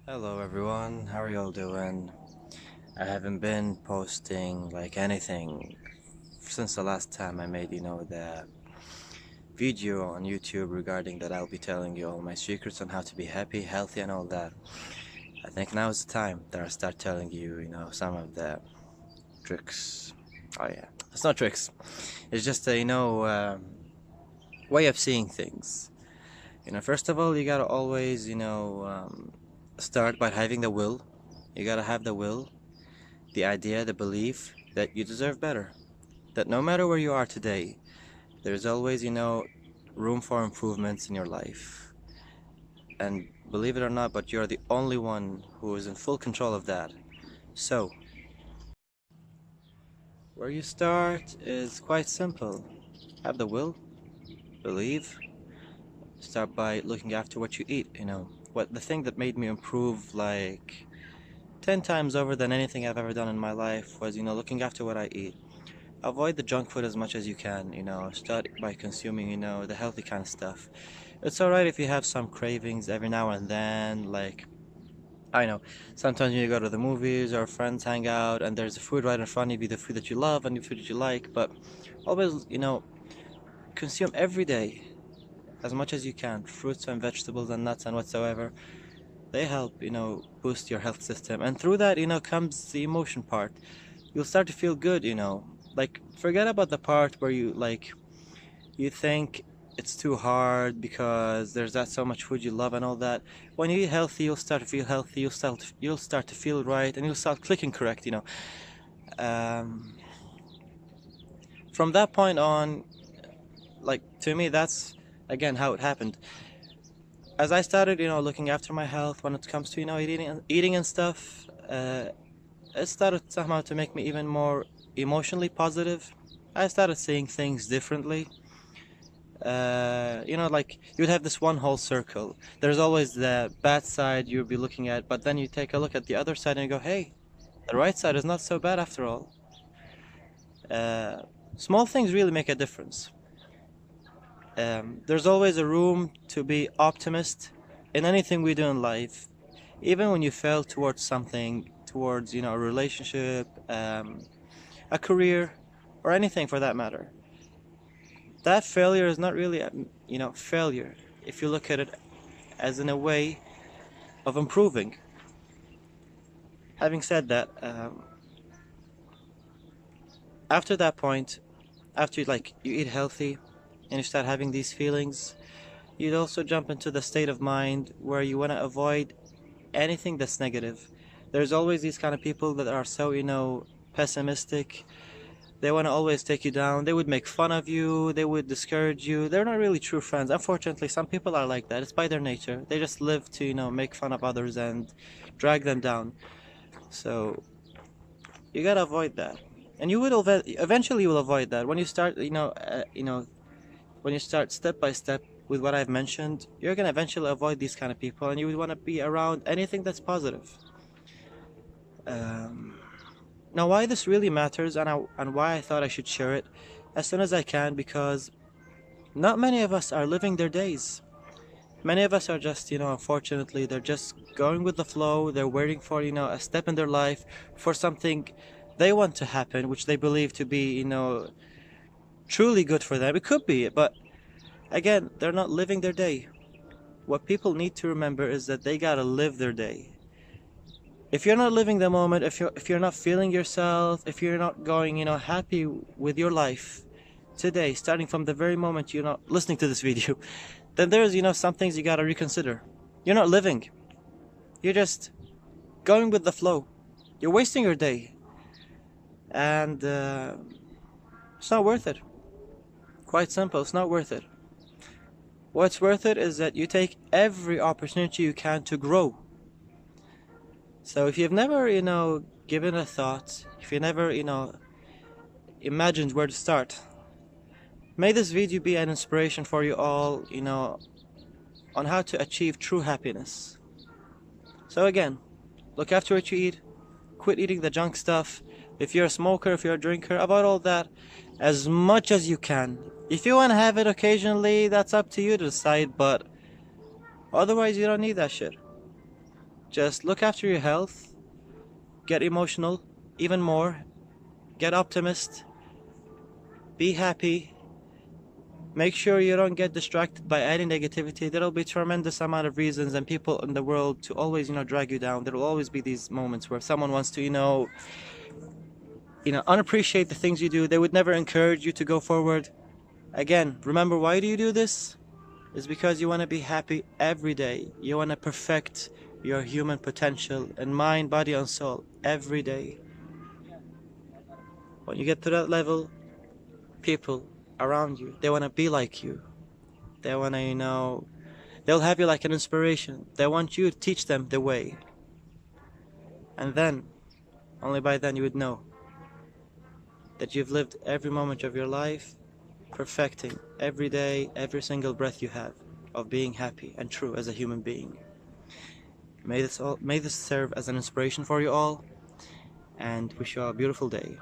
Hello everyone, how are y'all doing? I haven't been posting like anything since the last time I made, the video on YouTube regarding that I'll be telling you all my secrets on how to be happy, healthy and all that. I think now is the time that I start telling you, some of the tricks. Oh yeah, it's not tricks. It's just a, way of seeing things. First of all, you gotta always, start by having the will. You gotta have the will, the idea, the belief that you deserve better. That no matter where you are today, there's always, room for improvements in your life. And believe it or not, but you're the only one who is in full control of that. So, where you start is quite simple. Have the will, believe, start by looking after what you eat. What the thing that made me improve like 10 times over than anything I've ever done in my life was, looking after what I eat. Avoid the junk food as much as you can, start by consuming, the healthy kind of stuff. It's alright if you have some cravings every now and then, like, I know, sometimes when you go to the movies or friends hang out and there's a food right in front of you, the food that you love and the food that you like, but always, consume every day as much as you can, fruits and vegetables and nuts and whatsoever. They help, boost your health system. And through that, comes the emotion part. You'll start to feel good. Like, forget about the part where you think it's too hard because there's that so much food you love and all that. When you eat healthy, you'll start to feel healthy. You'll start to feel right, and you'll start clicking correct. Um, from that point on, like to me, that's again how it happened. As I started, looking after my health when it comes to eating and stuff, it started somehow to make me even more emotionally positive. I started seeing things differently. Like you'd have this one whole circle. There's always the bad side you'll be looking at, but then you take a look at the other side and you go, hey, the right side is not so bad after all. Uh, Small things really make a difference. There's always a room to be optimist in anything we do in life, even when you fail towards something, towards a relationship, a career, or anything for that matter. That failure is not really failure if you look at it as in a way of improving. Having said that, after that point, after you eat healthy and you start having these feelings, you'd also jump into the state of mind where you want to avoid anything that's negative. There's always these kind of people that are so pessimistic. They want to always take you down. They would make fun of you. They would discourage you. They're not really true friends. Unfortunately, some people are like that. It's by their nature. They just live to, make fun of others and drag them down. So you gotta avoid that. And you will eventually you will avoid that when you start, when you start step by step with what I've mentioned. You're gonna eventually avoid these kind of people, and you would want to be around anything that's positive. Um, Now, why this really matters and why I thought I should share it as soon as I can, because not many of us are living their days. Many of us are just, unfortunately, they're just going with the flow. They're waiting for, a step in their life for something they want to happen, which they believe to be, truly good for them. It could be, but again, they're not living their day. What people need to remember is that they gotta live their day. If you're not living the moment, if you're not feeling yourself, if you're not going, happy with your life today, starting from the very moment you're not listening to this video, then there's, some things you gotta reconsider. You're not living. You're just going with the flow. You're wasting your day, and it's not worth it. Quite simple. It's not worth it. What's worth it is that you take every opportunity you can to grow. So if you've never, given a thought, if you never, imagined where to start, may this video be an inspiration for you all, on how to achieve true happiness. So again, look after what you eat, quit eating the junk stuff. If you're a smoker, if you're a drinker, avoid all that as much as you can. If you want to have it occasionally, that's up to you to decide, but otherwise you don't need that shit. Just look after your health, get emotional even more, get optimist, be happy. Make sure you don't get distracted by any negativity. There'll be tremendous amount of reasons and people in the world to always, drag you down. There will always be these moments where someone wants to, unappreciate the things you do. They would never encourage you to go forward. Again, remember, why do you do this? It's because you want to be happy every day. You want to perfect your human potential in mind, body, and soul every day. When you get to that level, people around you, they want to be like you. They want to, they'll have you like an inspiration. They want you to teach them the way. And then, only by then, you would know that you've lived every moment of your life perfecting every day, every single breath you have of being happy and true as a human being. May this serve as an inspiration for you all, and wish you all a beautiful day.